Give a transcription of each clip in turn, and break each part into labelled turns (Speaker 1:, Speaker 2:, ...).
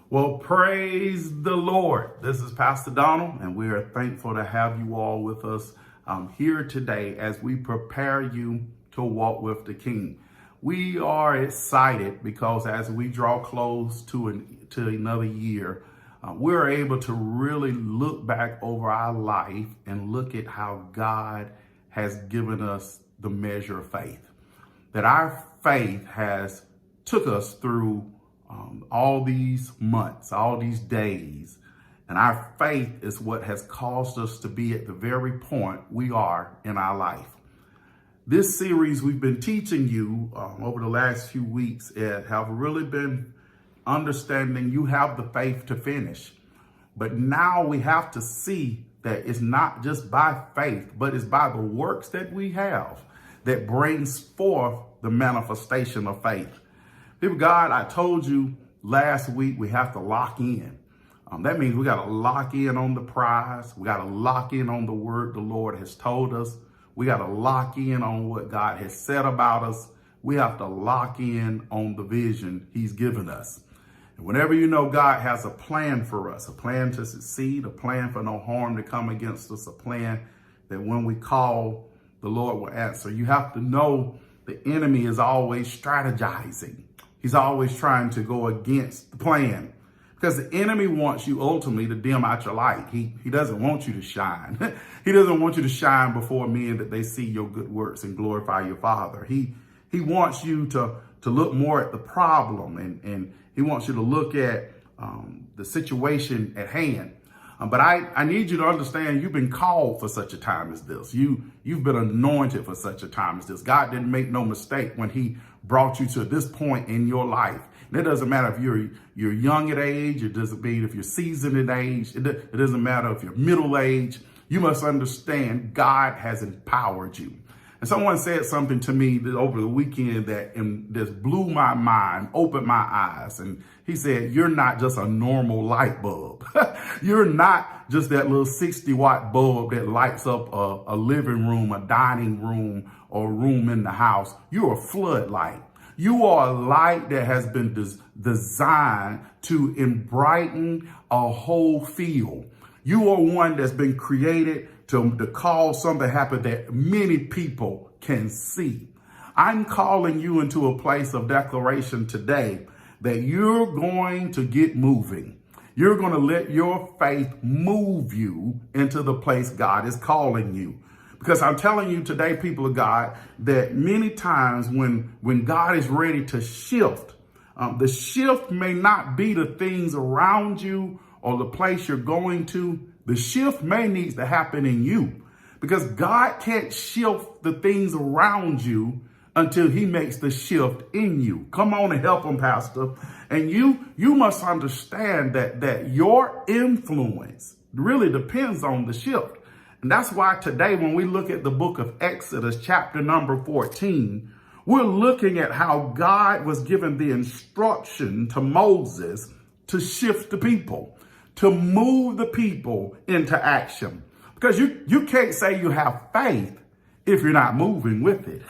Speaker 1: Well, praise the Lord. This is Pastor Donald, and we are thankful to have you all with us here today as we prepare you to walk with the King. We are excited because as we draw close to another year, we're able to really look back over our life and look at how God has given us the measure of faith. That our faith has took us through all these months, all these days, and our faith is what has caused us to be at the very point we are in our life. This series we've been teaching you over the last few weeks have really been understanding you have the faith to finish. But now we have to see that it's not just by faith, but it's by the works that we have that brings forth the manifestation of faith. People of God, I told you last week we have to lock in. That means we got to lock in on the prize. We got to lock in on the word the Lord has told us. We got to lock in on what God has said about us. We have to lock in on the vision he's given us. And whenever you know God has a plan for us, a plan to succeed, a plan for no harm to come against us, a plan that when we call, the Lord will answer. You have to know the enemy is always strategizing. He's always trying to go against the plan because the enemy wants you ultimately to dim out your light. He doesn't want you to shine. He doesn't want you to shine before men that they see your good works and glorify your Father. He wants you to look more at the problem and he wants you to look at the situation at hand. But I need you to understand you've been called for such a time as this. You've been anointed for such a time as this. God didn't make no mistake when he brought you to this point in your life. And it doesn't matter if you're young at age. It doesn't mean if you're seasoned at age. It doesn't matter if you're middle age. You must understand God has empowered you. And someone said something to me over the weekend that just blew my mind, opened my eyes. And he said, you're not just a normal light bulb. You're not just that little 60-watt bulb that lights up a living room, a dining room, or a room in the house. You're a floodlight. You are a light that has been designed to brighten a whole field. You are one that's been created to cause something to happen that many people can see. I'm calling you into a place of declaration today that you're going to get moving. You're going to let your faith move you into the place God is calling you. Because I'm telling you today, people of God, that many times when God is ready to shift, the shift may not be the things around you or the place you're going to. The shift may need to happen in you because God can't shift the things around you until he makes the shift in you. Come on and help him, Pastor. And you must understand that your influence really depends on the shift. And that's why today, when we look at the book of Exodus, chapter number 14, we're looking at how God was given the instruction to Moses to shift the people, to move the people into action. Because you can't say you have faith if you're not moving with it.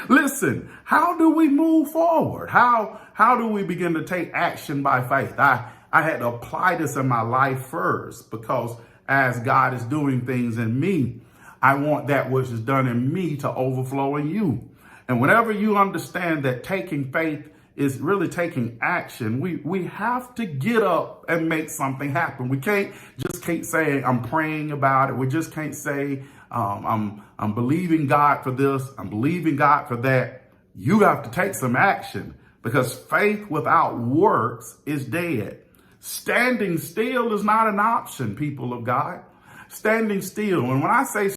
Speaker 1: Listen, how do we move forward? How do we begin to take action by faith? I had to apply this in my life first because as God is doing things in me, I want that which is done in me to overflow in you. And whenever you understand that taking faith is really taking action, we have to get up and make something happen. We can't just keep saying, I'm praying about it. We just can't say, I'm believing God for this. I'm believing God for that. You have to take some action because faith without works is dead. Standing still is not an option, people of God. Standing still. And when I say